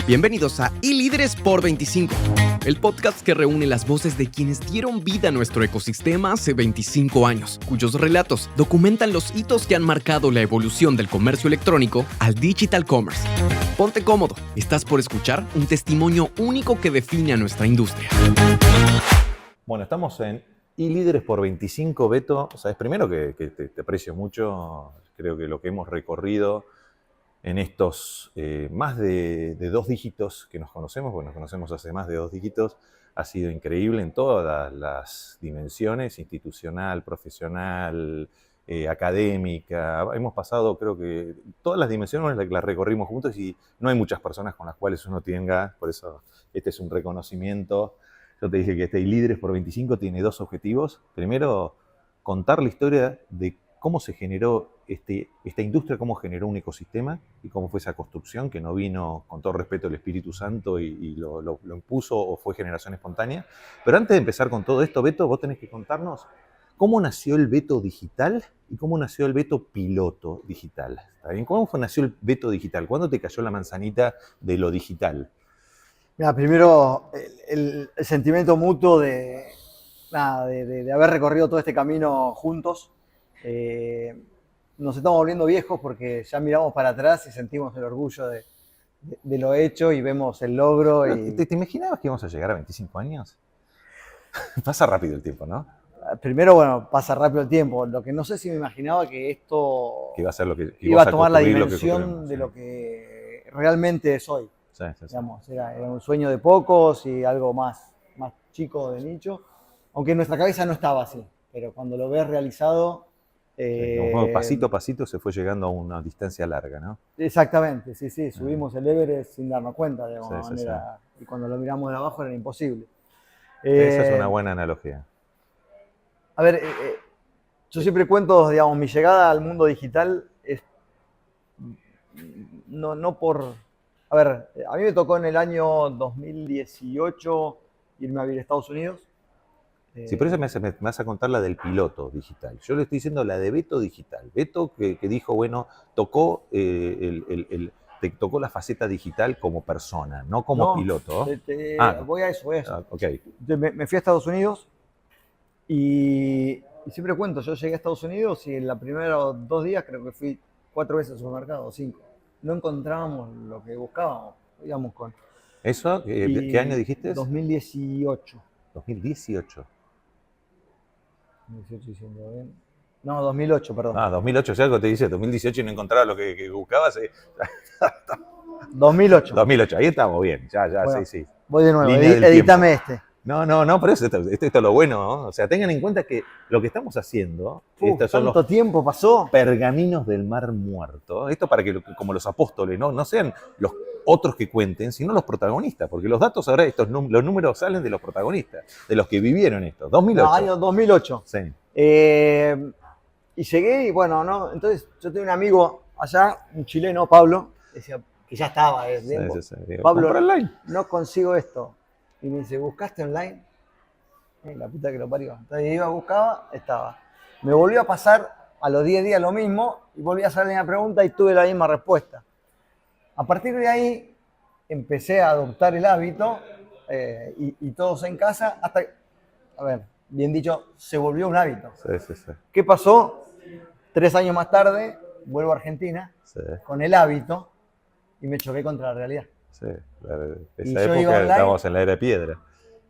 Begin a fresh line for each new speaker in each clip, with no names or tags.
Bienvenidos a iLíderes por 25, el podcast que reúne las voces de quienes dieron vida a nuestro ecosistema hace 25 años, cuyos relatos documentan los hitos que han marcado la evolución del comercio electrónico al digital commerce. Ponte cómodo, estás por escuchar un testimonio único que define a nuestra industria.
Bueno, estamos en iLíderes por 25, Beto. Sabes, primero que te aprecio mucho. Creo que lo que hemos recorrido en estos más de 2 dígitos que nos conocemos, porque nos conocemos hace más de 2 dígitos, ha sido increíble en todas las dimensiones, institucional, profesional, académica. Hemos pasado, creo que, todas las dimensiones las recorrimos juntos y no hay muchas personas con las cuales uno tenga, por eso este es un reconocimiento. Yo te dije que este iLíderes por 25 tiene 2 objetivos. Primero, contar la historia de cómo se generó esta industria, cómo generó un ecosistema y cómo fue esa construcción que no vino, con todo respeto, el Espíritu Santo y lo impuso o fue generación espontánea. Pero antes de empezar con todo esto, Beto, vos tenés que contarnos cómo nació el Beto digital y cómo nació el Beto piloto nació el Beto digital? ¿Cuándo te cayó la manzanita de lo digital?
Mira, primero el sentimiento mutuo de haber recorrido todo este camino juntos. Nos estamos volviendo viejos porque ya miramos para atrás y sentimos el orgullo de lo hecho y vemos el logro.
¿Te imaginabas que íbamos a llegar a 25 años? Pasa rápido el tiempo, ¿no?
Primero, bueno, pasa rápido el tiempo. Lo que no sé si me imaginaba que esto
que iba a ser lo que
iba a tomar la dimensión de lo que realmente es hoy.
Sí.
Digamos, era un sueño de pocos y algo más chico de nicho, aunque en nuestra cabeza no estaba así, pero cuando lo ves realizado...
pasito a pasito se fue llegando a una distancia larga, ¿no?
Exactamente, sí, subimos el Everest sin darnos cuenta, de alguna
Sí.
manera, y cuando lo miramos de abajo era imposible.
Esa es una buena analogía.
A ver, yo siempre cuento, digamos, mi llegada al mundo digital es no por... A ver, a mí me tocó en el año 2018 irme a vivir a Estados Unidos.
Sí, por eso me vas a contar la del piloto digital. Yo le estoy diciendo la de Beto digital. Beto que dijo, bueno, tocó te tocó la faceta digital como persona, no como piloto.
Voy a eso.
Okay.
Me fui a Estados Unidos y siempre cuento, yo llegué a Estados Unidos y en los primeros 2 días creo que fui 4 veces al supermercado, 5. No encontrábamos lo que buscábamos, digamos, con...
¿Eso? ¿Qué año dijiste?
2018.
2018.
2018 diciendo bien. No, 2008, perdón.
2008, ya algo te dice, 2018 y no encontraba lo que buscabas.
2008.
2008, ahí estamos bien, ya,
bueno,
sí.
Voy de nuevo, edítame este.
No, pero esto es lo bueno, ¿no? O sea, tengan en cuenta que lo que estamos haciendo, estos son
¿Cuánto tiempo pasó?
Pergaminos del Mar Muerto. Esto para que, como los apóstoles, no sean los otros que cuenten, sino los protagonistas, porque los datos ahora, los números salen de los protagonistas, de los que vivieron esto. 2008.
Año 2008.
Sí.
Y llegué y bueno, ¿no? Entonces yo tenía un amigo allá, un chileno, Pablo, decía, que ya estaba desde tiempo.
Sí.
Pablo,
online.
No consigo esto. Y me dice, ¿buscaste online? La puta que lo parió. Entonces iba, buscaba, estaba. Me volvió a pasar a los 10 días lo mismo y volví a hacer la misma pregunta y tuve la misma respuesta. A partir de ahí empecé a adoptar el hábito y todos en casa hasta, a ver, bien dicho, se volvió un hábito.
Sí.
¿Qué pasó? 3 años más tarde, vuelvo a Argentina con el hábito y me choqué contra la realidad.
Sí, esa época estábamos en la era de piedra.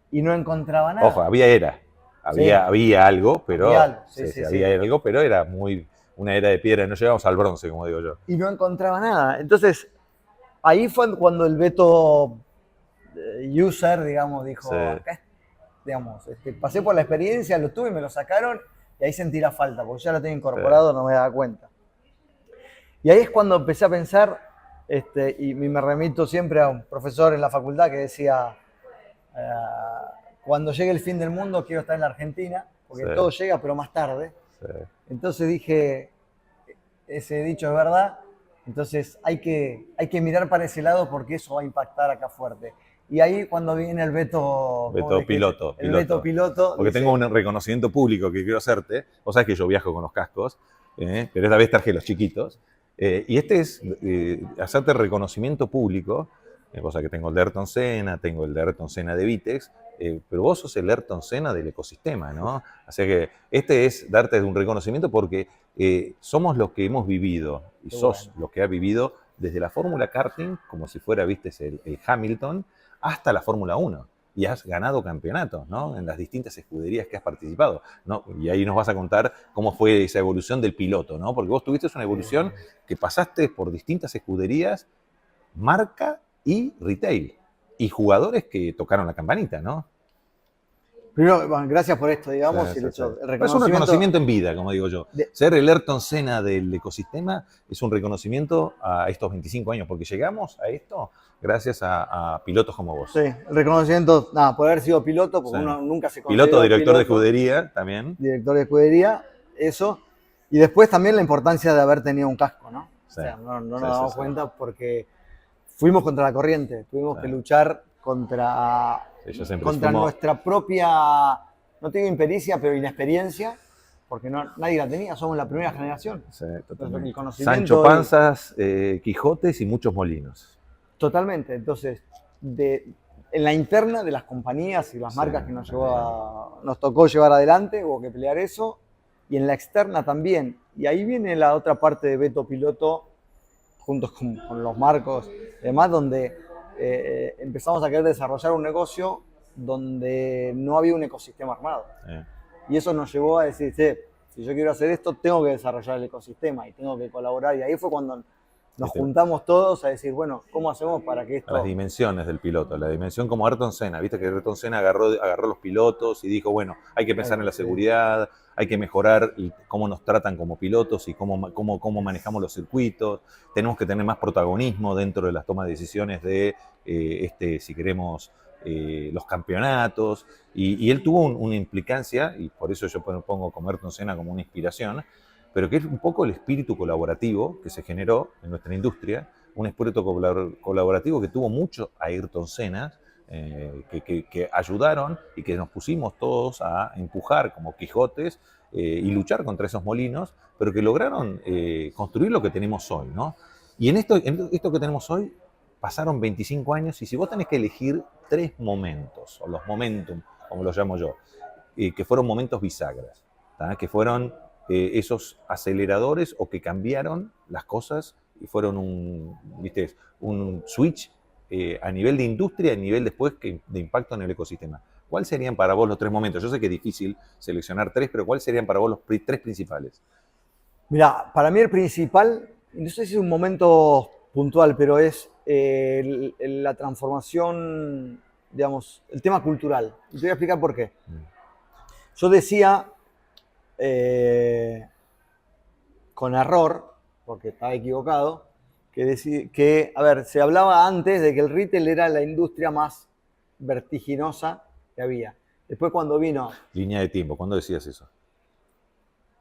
Y no encontraba nada.
Ojo, había algo, pero había algo, pero era muy una era de piedra, no llegamos al bronce, como digo yo.
Y no encontraba nada. Entonces, ahí fue cuando el Beto user, digamos, dijo, acá, digamos, pasé por la experiencia, lo tuve, me lo sacaron y ahí sentí la falta, porque ya lo tenía incorporado, no me daba cuenta. Y ahí es cuando empecé a pensar, y me remito siempre a un profesor en la facultad que decía, cuando llegue el fin del mundo quiero estar en la Argentina, porque todo llega pero más tarde. Entonces dije, ese dicho es verdad, entonces hay que mirar para ese lado porque eso va a impactar acá fuerte. Y ahí cuando viene el Beto
piloto.
Beto piloto.
Porque tengo un reconocimiento público que quiero hacerte. Vos sabés que yo viajo con los cascos, pero esta vez traje los chiquitos. Y este es hacerte reconocimiento público Cosa que tengo el de Ayrton Senna, tengo el de Ayrton Senna de Vitex, pero vos sos el Ayrton Senna del ecosistema, ¿no? Así que este es darte un reconocimiento porque somos los que hemos vivido, y
Qué
sos
bueno.
los que ha vivido desde la Fórmula Karting, como si fuera, viste, el Hamilton, hasta la Fórmula 1. Y has ganado campeonatos, ¿no? En las distintas escuderías que has participado, ¿no? Y ahí nos vas a contar cómo fue esa evolución del piloto, ¿no? Porque vos tuviste una evolución que pasaste por distintas escuderías, marca y retail. Y jugadores que tocaron la campanita, ¿no?
Primero, bueno, gracias por esto, digamos,
Sí,
y el,
sí, sí.
hecho, el
Pero es un reconocimiento en vida, como digo yo.
de-
Ser el Ayrton Senna del ecosistema es un reconocimiento a estos 25 años, porque llegamos a esto gracias a pilotos como vos.
sí, el reconocimiento, nada, por haber sido piloto, porque
Sí.
uno nunca se
Piloto,
consideró
director de
piloto,
escudería también.
director de escudería, eso. Y después también la importancia de haber tenido un casco, ¿no?
Sí.
O sea, no nos
Sí,
damos
sí.
cuenta porque fuimos contra la corriente, tuvimos
Sí.
que luchar contra,
Sí, yo siempre
contra
fumo-
nuestra propia, no te digo impericia, pero inexperiencia, porque nadie la tenía, somos la primera generación.
Sí,
El
totalmente.
conocimiento
Sancho
hoy-
Panzas, Quijotes y muchos molinos.
Totalmente. Entonces, en la interna de las compañías y las
Sí,
marcas que nos tocó llevar adelante, hubo que pelear eso, y en la externa también. Y ahí viene la otra parte de Beto Piloto, juntos con los marcos y demás, donde empezamos a querer desarrollar un negocio donde no había un ecosistema armado. Y eso nos llevó a decir, "Che, si yo quiero hacer esto, tengo que desarrollar el ecosistema y tengo que colaborar". Y ahí fue cuando nos juntamos todos a decir, bueno, ¿cómo hacemos para que esto...
Las dimensiones del piloto, la dimensión como Ayrton Senna, viste que Ayrton Senna agarró los pilotos y dijo, bueno, hay que pensar en la
Sí.
seguridad, hay que mejorar cómo nos tratan como pilotos y cómo manejamos los circuitos, tenemos que tener más protagonismo dentro de las tomas de decisiones de, si queremos, los campeonatos, y él tuvo una implicancia, y por eso yo pongo como Ayrton Senna como una inspiración, pero que es un poco el espíritu colaborativo que se generó en nuestra industria, un espíritu colaborativo que tuvo mucho a Ayrton Senna, que ayudaron y que nos pusimos todos a empujar como Quijotes y luchar contra esos molinos, pero que lograron construir lo que tenemos hoy, ¿no? Y en esto que tenemos hoy pasaron 25 años, y si vos tenés que elegir 3 momentos, o los momentum, como los llamo yo, que fueron momentos bisagras, ¿tá? Que fueron esos aceleradores o que cambiaron las cosas y fueron un switch a nivel de industria, a nivel después de impacto en el ecosistema. ¿Cuáles serían para vos los 3 momentos? Yo sé que es difícil seleccionar 3, pero ¿cuáles serían para vos los 3 principales?
Mira, para mí el principal, no sé si es un momento puntual, pero es la transformación, digamos, el tema cultural. Y te voy a explicar por qué. Yo decía, con error, porque estaba equivocado, que, a ver, se hablaba antes de que el retail era la industria más vertiginosa que había. Después cuando vino...
Línea de tiempo, ¿cuándo decías eso?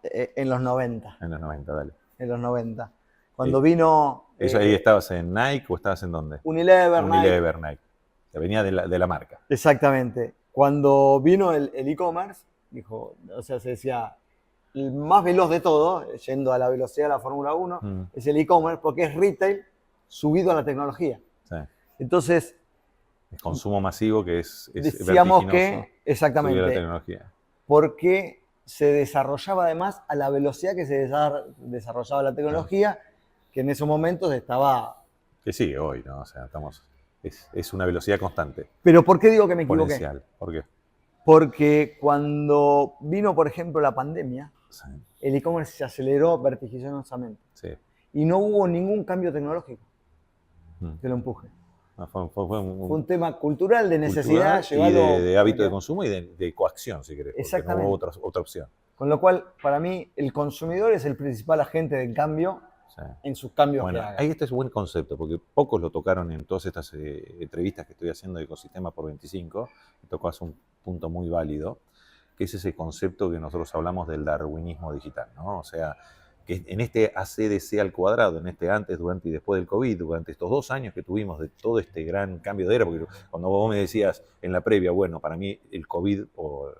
En los 90.
En los 90, dale.
En los 90. Cuando vino...
¿Eso ahí estabas en Nike o estabas en dónde?
Unilever,
Nike. Que venía de la marca.
Exactamente. Cuando vino el e-commerce, dijo, o sea, se decía, el más veloz de todo, yendo a la velocidad de la Fórmula 1, es el e-commerce, porque es retail subido a la tecnología.
Sí.
Entonces,
el consumo masivo que es
decíamos
vertiginoso,
que, exactamente,
subido a la tecnología.
Porque se desarrollaba además a la velocidad que se desarrollaba la tecnología, que en esos momentos estaba...
Que sigue hoy, ¿no? O sea, es una velocidad constante.
Pero ¿por qué digo que me equivoqué?
Exponencial. ¿Por qué?
Porque cuando vino, por ejemplo, la pandemia,
Sí.
el e-commerce se aceleró vertiginosamente.
Sí.
Y no hubo ningún cambio tecnológico que lo empuje.
No, fue
Fue un tema cultural, de necesidad,
cultural y
llevarlo...
de hábito de consumo y de coacción, si querés. Porque
Exactamente.
no hubo otra opción.
Con lo cual, para mí, el consumidor es el principal agente del cambio
Sí.
en sus cambios
Bueno,
que haga.
ahí este es un buen concepto, porque pocos lo tocaron en todas estas entrevistas que estoy haciendo de Ecosistema por 25. Me tocó hacer un punto muy válido, que es ese concepto que nosotros hablamos del darwinismo digital, ¿no? O sea, que en este ACDC al cuadrado, en este antes, durante y después del COVID, durante estos 2 años que tuvimos de todo este gran cambio de era, porque cuando vos me decías en la previa, bueno, para mí el COVID o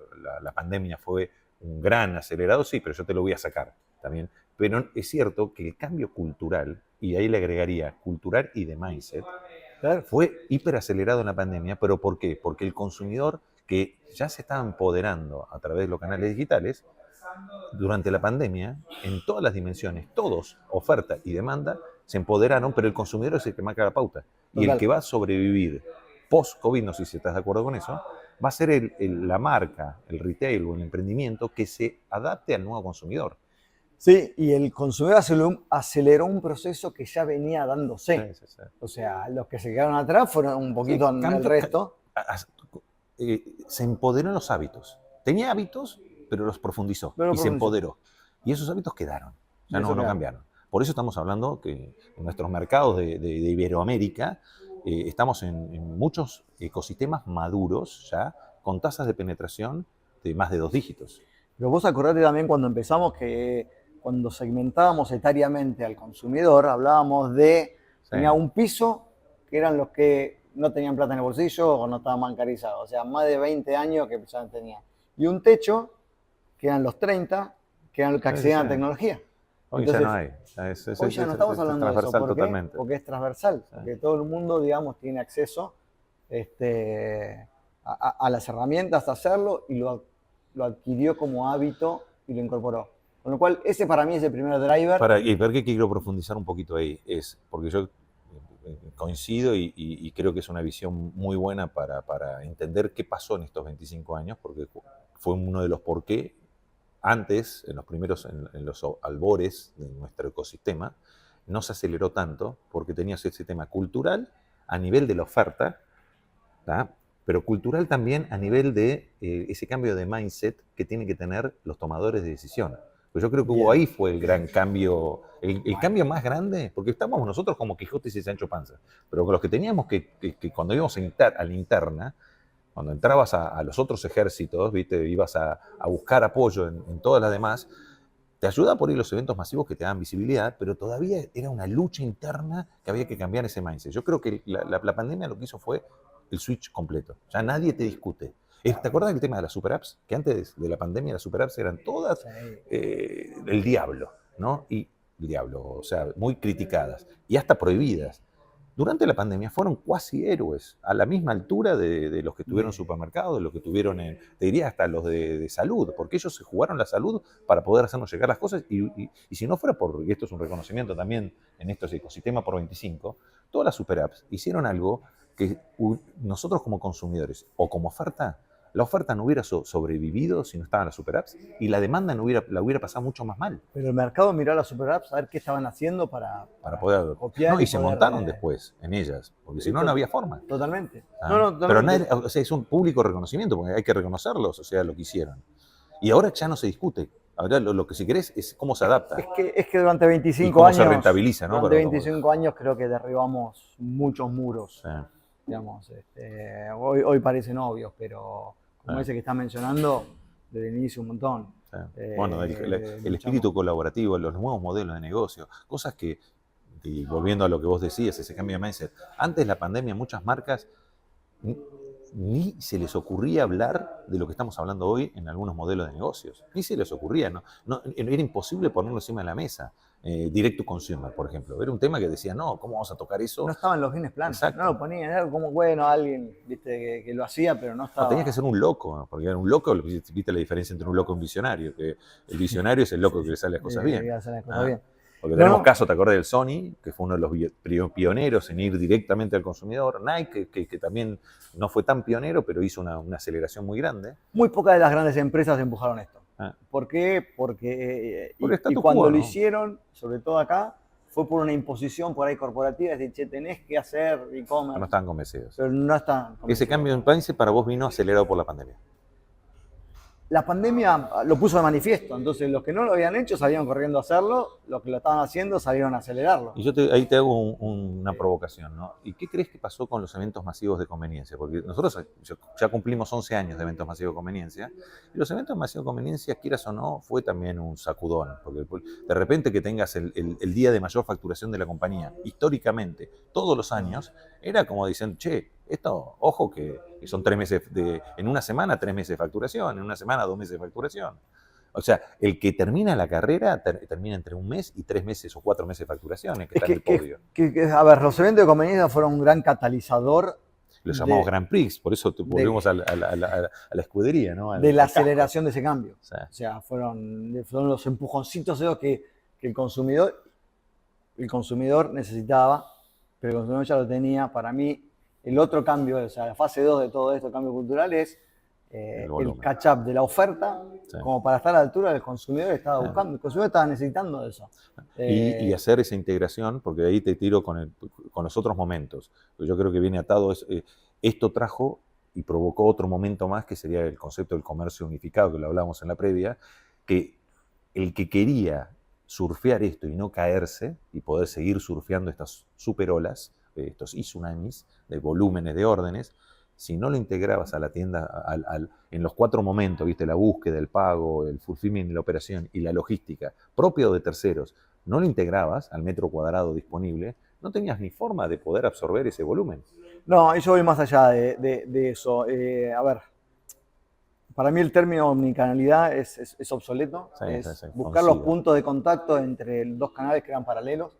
la pandemia fue un gran acelerador, sí, pero yo te lo voy a sacar también. Pero es cierto que el cambio cultural, y ahí le agregaría cultural y de mindset,
Claro.
Fue hiperacelerado en la pandemia, ¿pero por qué? Porque el consumidor que ya se estaba empoderando a través de los canales digitales, durante la pandemia, en todas las dimensiones, todos, oferta y demanda, se empoderaron, pero el consumidor es el que marca la pauta. Y el
Total.
que va a sobrevivir post-COVID, no sé si estás de acuerdo con eso, va a ser la marca, el retail o el emprendimiento que se adapte al nuevo consumidor.
Sí, y el consumidor aceleró un proceso que ya venía dándose.
Sí, sí, sí.
O sea, los que se quedaron atrás fueron un poquito en el resto.
Se empoderó en los hábitos. Tenía hábitos, pero los profundizó y se empoderó. Y esos hábitos quedaron, ya no cambiaron. Por eso estamos hablando que en nuestros mercados de Iberoamérica estamos en muchos ecosistemas maduros ya, con tasas de penetración de más de 2 dígitos.
Pero vos acordate también cuando empezamos que cuando segmentábamos etariamente al consumidor, hablábamos de, tenía un piso que eran los que no tenían plata en el bolsillo o no estaban bancarizados, o sea, más de 20 años que ya tenían. Y un techo, que eran los 30, que eran los que accedían a la tecnología.
Hoy
entonces,
ya no hay.
Hoy ya no estamos hablando de eso. ¿Por qué?
Totalmente.
Porque es transversal, que todo el mundo, digamos, tiene acceso a las herramientas a hacerlo y lo adquirió como hábito y lo incorporó. Con lo cual, ese para mí es el primer driver.
Y ver que quiero profundizar un poquito ahí, es porque yo coincido y creo que es una visión muy buena para entender qué pasó en estos 25 años, porque fue uno de los por qué antes, en los albores de nuestro ecosistema, no se aceleró tanto, porque tenías ese tema cultural a nivel de la oferta, ¿tá? Pero cultural también a nivel de ese cambio de mindset que tienen que tener los tomadores de decisión. Pues yo creo que hubo ahí fue el gran cambio, el cambio más grande, porque estábamos nosotros como Quijotes y Sancho Panza, pero con los que teníamos que cuando íbamos a la interna, cuando entrabas a los otros ejércitos, ¿viste? Ibas a buscar apoyo en todas las demás, te ayuda por ahí los eventos masivos que te dan visibilidad, pero todavía era una lucha interna que había que cambiar ese mindset. Yo creo que la pandemia lo que hizo fue el switch completo. Ya nadie te discute. ¿Te acuerdas del tema de las super apps? Que antes de la pandemia las super apps eran todas el diablo, ¿no? Y el diablo, o sea, muy criticadas y hasta prohibidas. Durante la pandemia fueron cuasi héroes, a la misma altura de los que tuvieron supermercados, de los que tuvieron, te diría, hasta los de salud, porque ellos se jugaron la salud para poder hacernos llegar las cosas y si no fuera y esto es un reconocimiento también en estos ecosistemas por 25, todas las super apps hicieron algo que nosotros como consumidores o como oferta, la oferta no hubiera sobrevivido si no estaban las super apps y la demanda la hubiera pasado mucho más mal.
Pero el mercado miró a las super apps a ver qué estaban haciendo para
poder
copiar.
No, y se montaron después en ellas, porque si no, no había forma.
Totalmente.
Totalmente. Pero nadie, o sea, es un público reconocimiento, porque hay que reconocerlos, o sea, lo que hicieron. Y ahora ya no se discute. Ahora lo que si querés es cómo se adapta.
Es que durante 25
cómo
años.
Se rentabiliza, ¿no?
Durante 25 años creo que derribamos muchos muros.
Sí.
Digamos, hoy parecen obvios, pero como ese que estás mencionando, desde el inicio un montón.
Sí. Bueno, el espíritu colaborativo, los nuevos modelos de negocio, cosas que, y volviendo a lo que vos decías, ese cambio de mindset. Antes de la pandemia, muchas marcas ni se les ocurría hablar de lo que estamos hablando hoy en algunos modelos de negocios. Ni se les ocurría, era imposible ponerlo encima de la mesa. Direct to consumer, por ejemplo. Era un tema que decía, no, ¿cómo vamos a tocar eso?
No estaban los business plan.
Exacto.
No lo ponían, era como, bueno, alguien ¿viste? Que lo hacía, pero no estaba.
No, tenías que ser un loco, ¿no? Porque era un loco, viste la diferencia entre un loco y un visionario, que el visionario es el loco que le sale las cosas bien.
Bien.
Porque tenemos caso, te acordás del Sony, que fue uno de los pioneros en ir directamente al consumidor. Nike, que también no fue tan pionero, pero hizo una aceleración muy grande.
Muy pocas de las grandes empresas empujaron esto.
Ah.
¿Por qué? Porque
y
cuando lo hicieron, sobre todo acá, fue por una imposición por ahí corporativa, es decir, che, tenés que hacer e-commerce.
No estaban convencidos.
Pero no estaban convencidos.
Ese cambio en país para vos vino acelerado por la pandemia.
La pandemia lo puso de manifiesto, entonces los que no lo habían hecho salieron corriendo a hacerlo, los que lo estaban haciendo salieron a acelerarlo.
Y yo ahí te hago una provocación, ¿no? ¿Y qué crees que pasó con los eventos masivos de conveniencia? Porque nosotros ya cumplimos 11 años de eventos masivos de conveniencia, y los eventos masivos de conveniencia, quieras o no, fue también un sacudón, porque de repente que tengas el día de mayor facturación de la compañía, históricamente, todos los años, era como diciendo, che, esto, ojo que son 3 meses en una semana 3 meses de facturación, en una semana 2 meses de facturación. O sea, el que termina la carrera termina entre 1 mes y 3 meses o 4 meses de facturación, el que está en el podio.
A ver, los eventos de conveniencia fueron un gran catalizador.
Lo llamamos Grand Prix, por eso volvemos a la escudería, ¿no?
De la aceleración de ese cambio.
Sí.
O sea, fueron los empujoncitos esos que el consumidor necesitaba, pero el consumidor ya lo tenía. Para mí, el otro cambio, o sea, la fase 2 de todo esto, cambio cultural, es el catch-up de la oferta,
sí,
como para estar a la altura del consumidor que estaba buscando. El consumidor estaba necesitando de eso.
Y hacer esa integración, porque de ahí te tiro con los otros momentos. Yo creo que viene atado, esto trajo y provocó otro momento más, que sería el concepto del comercio unificado, que lo hablamos en la previa, que el que quería surfear esto y no caerse, y poder seguir surfeando estas superolas, estos tsunamis de volúmenes de órdenes, si no lo integrabas a la tienda en los 4 momentos, ¿viste? La búsqueda, el pago, el fulfillment, la operación y la logística, propio de terceros, no lo integrabas al metro cuadrado disponible, no tenías ni forma de poder absorber ese volumen.
No, yo voy más allá de eso. A ver, para mí el término omnicanalidad es obsoleto.
Sí,
es buscar los puntos de contacto entre 2 canales que eran paralelos.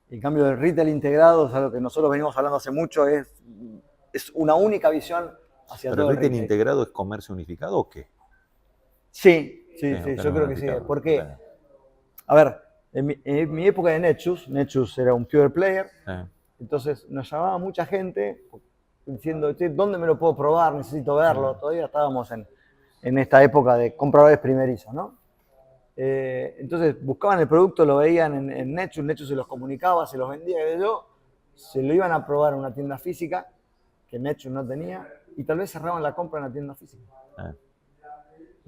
En cambio, el retail integrado, es algo que nosotros venimos hablando hace mucho, es una única visión hacia todo el
retail integrado es comercio unificado o qué?
Sí, yo creo que sí. Porque, a ver, en mi época de Netshoes era un pure player, entonces nos llamaba mucha gente diciendo, ¿dónde me lo puedo probar? Necesito verlo. Todavía estábamos en esta época de compradores primerizos, ¿no? Entonces buscaban el producto, lo veían en Netshoes se los comunicaba, se los vendía, se lo iban a probar en una tienda física, que Netshoes no tenía, y tal vez cerraban la compra en la tienda física.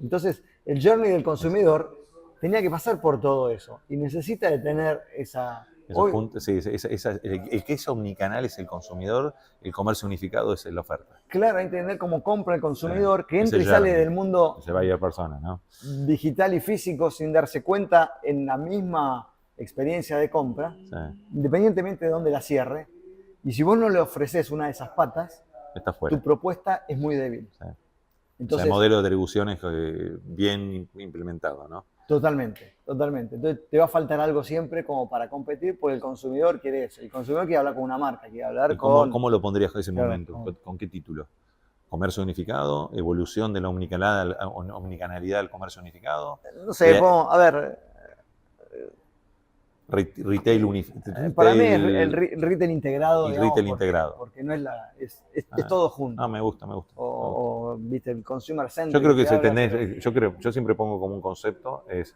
Entonces, el journey del consumidor tenía que pasar por todo eso, y necesita de tener esa...
el que es omnicanal es el consumidor, el comercio unificado es la oferta.
Claro, hay que entender cómo compra el consumidor, que entra y sale del mundo
se vaya persona, ¿no?
digital y físico sin darse cuenta en la misma experiencia de compra, independientemente de dónde la cierre. Y si vos no le ofreces una de esas patas,
está fuera.
Tu propuesta es muy débil.
Entonces, el modelo de atribución es bien implementado, ¿no?
Totalmente. Entonces te va a faltar algo siempre como para competir, porque el consumidor quiere eso. El consumidor quiere hablar con una marca, quiere hablar con...
¿Cómo lo pondrías en ese momento? ¿Con qué título? ¿Comercio unificado? ¿Evolución de la omnicanalidad al comercio unificado?
No sé, a ver...
Retail unificado.
Para mí es el retail integrado. Porque no es es todo junto.
No, me gusta.
O viste, el consumer center.
Yo creo que yo siempre pongo como un concepto, es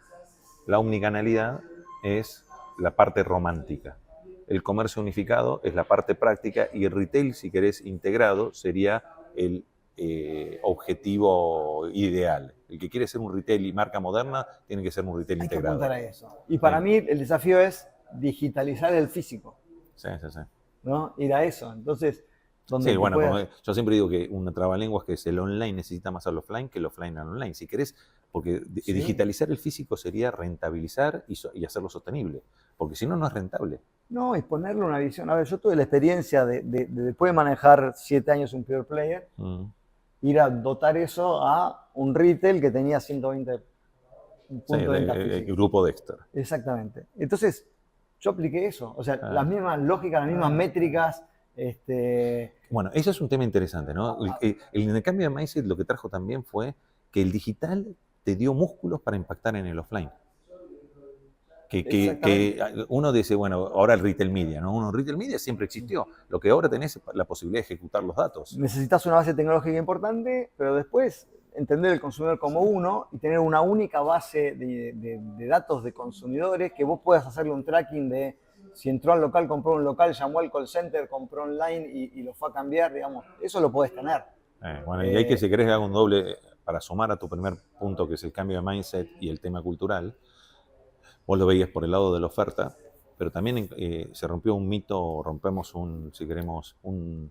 la omnicanalidad es la parte romántica. El comercio unificado es la parte práctica y el retail, si querés, integrado, sería el objetivo ideal. El que quiere ser un retail y marca moderna tiene que ser un retail integrado.
Hay que apuntar a eso. Y para mí el desafío es digitalizar el físico.
Sí.
¿No? Ir a eso. Entonces,
sí, bueno, yo siempre digo que una trabalengua es que el online necesita más al offline que el offline al online. Si querés, porque digitalizar el físico sería rentabilizar y hacerlo sostenible. Porque si no, no es rentable.
No, es ponerle una visión. A ver, yo tuve la experiencia de después de manejar 7 años un pure player, ir a dotar eso a un retail que tenía 120 puntos de venta físico.
El grupo Dexter.
Exactamente. Entonces, yo apliqué eso. O sea, las mismas lógicas, las mismas métricas.
Bueno, eso es un tema interesante, ¿no? El cambio de mindset lo que trajo también fue que el digital te dio músculos para impactar en el offline. Que uno dice, bueno, ahora el retail media, ¿no? El retail media siempre existió. Lo que ahora tenés es la posibilidad de ejecutar los datos.
Necesitas una base tecnológica importante, pero después entender el consumidor como uno y tener una única base de datos de consumidores que vos puedas hacerle un tracking de si entró al local, compró un local, llamó al call center, compró online y lo fue a cambiar, digamos. Eso lo podés tener.
Bueno, y hay que, si querés, hacer un doble para sumar a tu primer punto, que es el cambio de mindset y el tema cultural. Vos lo veías por el lado de la oferta, pero también se rompió un mito, rompemos si queremos, un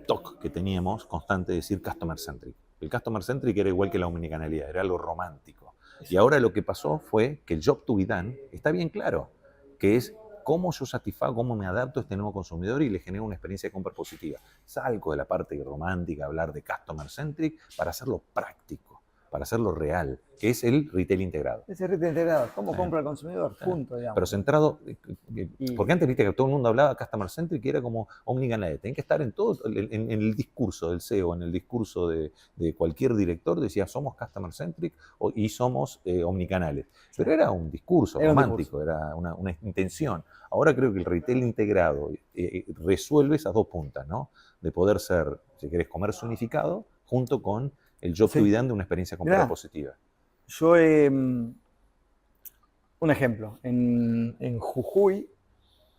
TOC que teníamos constante de decir customer centric. El customer centric era igual que la omnicanalidad, era algo romántico. Y ahora lo que pasó fue que el job to be done está bien claro, que es cómo yo satisfago, cómo me adapto a este nuevo consumidor y le genero una experiencia de compra positiva. Salgo de la parte romántica, hablar de customer centric, para hacerlo práctico. para hacerlo real, que es el retail integrado.
Ese retail integrado, ¿cómo compra el consumidor? Punto, digamos.
Pero centrado, porque antes viste que todo el mundo hablaba customer centric y era como omnicanal. Tenía que estar en todo, en el discurso del CEO, en el discurso de cualquier director, decía somos customer centric y somos omnicanales. Pero era un discurso romántico, era una intención. Ahora creo que el retail integrado resuelve esas dos puntas, ¿no? De poder ser, si querés, comercio unificado, junto con el job to be done de una experiencia completa positiva.
Yo, un ejemplo, en Jujuy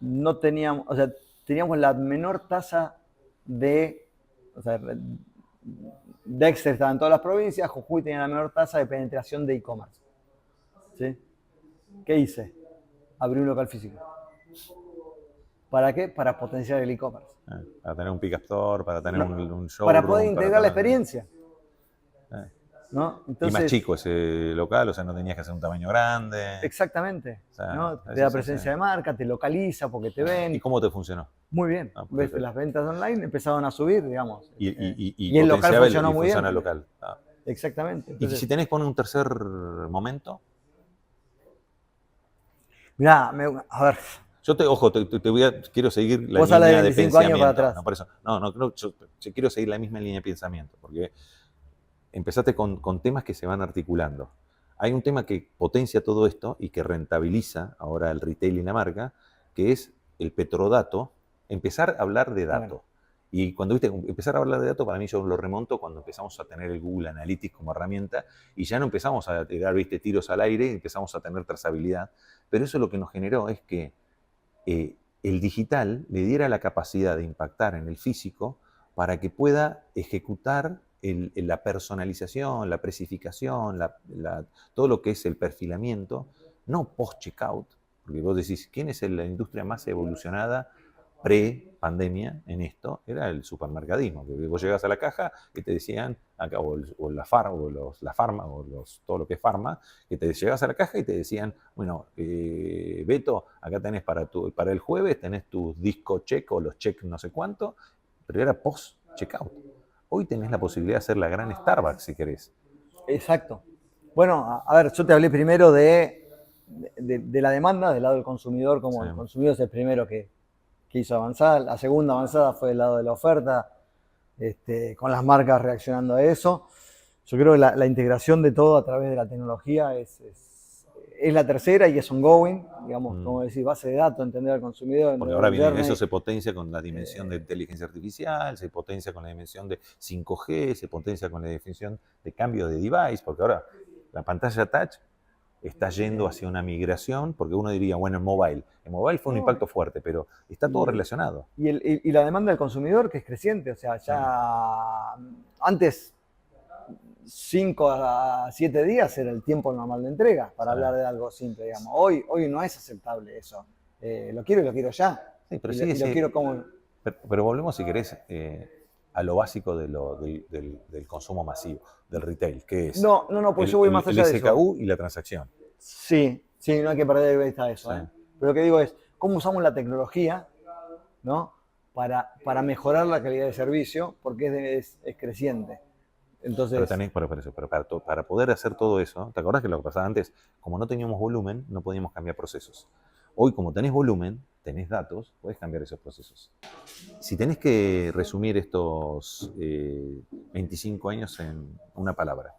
no teníamos, o sea, teníamos la menor tasa de, o sea, Dexter estaba en todas las provincias, Jujuy tenía la menor tasa de penetración de e-commerce. ¿Sí? ¿Qué hice? Abrí un local físico. ¿Para qué? Para potenciar el e-commerce.
Para tener un pick-up store, para tener un showroom.
Para poder integrar la experiencia. ¿No?
Entonces, y más chico ese local, o sea, no tenías que hacer un tamaño grande.
Exactamente.
O sea,
¿no? Te da presencia de marca, te localiza porque te ven.
¿Y cómo te funcionó?
Muy bien. ¿Ves? Las ventas online empezaron a subir, digamos.
Y
el local funcionó muy bien.
El local.
Exactamente.
Entonces, y si tenés que poner un tercer momento.
Mirá, a ver.
Yo quiero seguir la
línea de pensamiento. Años para atrás.
No, por eso. Yo quiero seguir la misma línea de pensamiento, porque empezaste con temas que se van articulando. Hay un tema que potencia todo esto y que rentabiliza ahora el retail y la marca, que es el petrodato, empezar a hablar de dato. Bueno. Y cuando empezar a hablar de datos, para mí yo lo remonto cuando empezamos a tener el Google Analytics como herramienta y ya no empezamos a tirar tiros al aire, empezamos a tener trazabilidad. Pero eso lo que nos generó es que el digital le diera la capacidad de impactar en el físico para que pueda ejecutar la personalización, la precificación, todo lo que es el perfilamiento, no post-checkout, porque vos decís, ¿quién es la industria más evolucionada pre-pandemia en esto? Era el supermercadismo, que vos llegabas a la caja y te decían, o la farma, todo lo que es farma, que te llegabas a la caja y te decían, bueno, Beto, acá tenés para el jueves, tenés tus disco check o los check no sé cuánto, pero era post-checkout. Hoy tenés la posibilidad de hacer la gran Starbucks, si querés.
Exacto. Bueno, a ver, yo te hablé primero de la demanda del lado del consumidor, como el consumidor es el primero que hizo avanzar. La segunda avanzada fue del lado de la oferta, con las marcas reaccionando a eso. Yo creo que la integración de todo a través de la tecnología es la tercera y es ongoing, digamos, como decir, base de datos, entender al consumidor.
Porque ahora viene, eso se potencia con la dimensión de inteligencia artificial, se potencia con la dimensión de 5G, se potencia con la dimensión de cambio de device, porque ahora la pantalla touch está yendo hacia una migración, porque uno diría, bueno, en mobile fue un impacto fuerte, pero está todo relacionado.
Y la demanda del consumidor, que es creciente, o sea, ya antes 5 a 7 días era el tiempo normal de entrega para hablar de algo simple, digamos. Hoy no es aceptable eso. Lo quiero y lo quiero ya.
Sí, pero
lo quiero como...
Pero volvemos, si querés, a lo básico del consumo masivo, del retail, que es
pues yo voy más allá de eso.
El SKU y la transacción.
Sí, no hay que perder de vista eso. Sí. Pero lo que digo es, ¿cómo usamos la tecnología, ¿no? para mejorar la calidad de servicio? Porque es creciente. Entonces,
pero para poder hacer todo eso, ¿te acordás que lo que pasaba antes? Como no teníamos volumen, no podíamos cambiar procesos. Hoy, como tenés volumen, tenés datos, podés cambiar esos procesos. Si tenés que resumir estos 25 años en una palabra.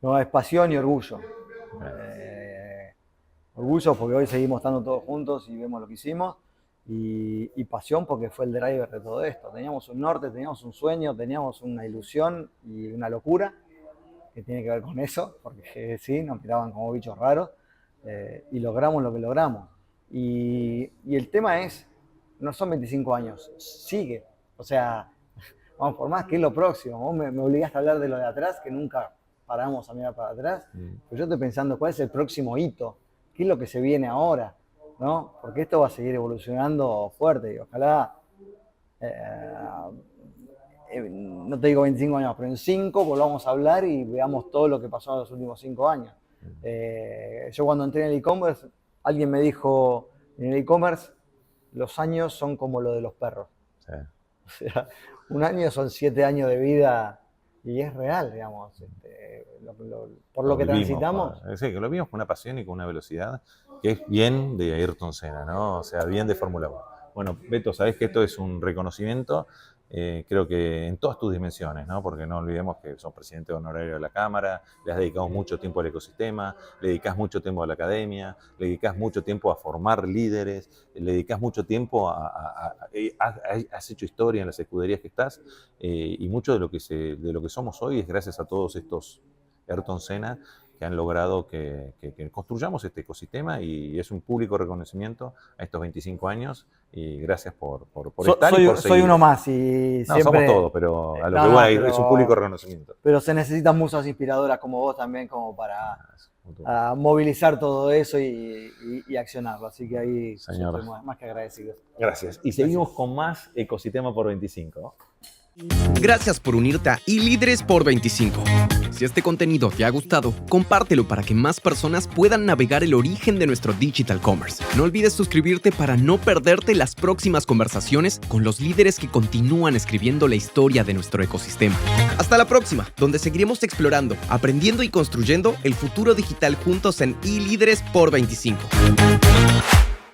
No, es pasión y orgullo. Orgullo porque hoy seguimos estando todos juntos y vemos lo que hicimos. Y pasión porque fue el driver de todo esto. Teníamos un norte, teníamos un sueño, teníamos una ilusión y una locura que tiene que ver con eso, porque sí, nos miraban como bichos raros y logramos lo que logramos. Y el tema es, no son 25 años, sigue. O sea, vamos por más, ¿qué es lo próximo? Vos me obligaste a hablar de lo de atrás, que nunca paramos a mirar para atrás. Pero yo estoy pensando, ¿cuál es el próximo hito? ¿Qué es lo que se viene ahora? ¿No? Porque esto va a seguir evolucionando fuerte y ojalá, no te digo 25 años, pero en 5 volvamos a hablar y veamos todo lo que pasó en los últimos 5 años. Yo cuando entré en el e-commerce, alguien me dijo, en el e-commerce los años son como lo de los perros. Sí. O sea, un año son 7 años de vida Y es real, digamos, por lo que transitamos.
Sí, que lo vimos con una pasión y con una velocidad que es bien de Ayrton Senna, ¿no? O sea, bien de Fórmula 1. Bueno, Beto, sabés que esto es un reconocimiento, creo que en todas tus dimensiones, ¿no? Porque no olvidemos que sos presidente honorario de la Cámara, le has dedicado mucho tiempo al ecosistema, le dedicás mucho tiempo a la academia, le dedicás mucho tiempo a formar líderes, le dedicás mucho tiempo has hecho historia en las escuderías que estás, y mucho de lo que somos hoy es gracias a todos estos Ayrton Senna que han logrado que construyamos este ecosistema, y es un público reconocimiento a estos 25 años, y gracias por estar y por seguir.
Soy uno más y
no,
siempre...
somos todos, pero a lo que voy es un público reconocimiento.
Pero se necesitan musas inspiradoras como vos también, como para movilizar todo eso y accionarlo. Así que ahí estoy más que agradecido.
Gracias. Y seguimos con más Ecosistema por 25.
Gracias por unirte a iLíderes por 25. Si este contenido te ha gustado, compártelo para que más personas puedan navegar el origen de nuestro digital commerce. No olvides suscribirte para no perderte las próximas conversaciones con los líderes que continúan escribiendo la historia de nuestro ecosistema. Hasta la próxima, donde seguiremos explorando, aprendiendo y construyendo el futuro digital juntos en iLíderes por 25.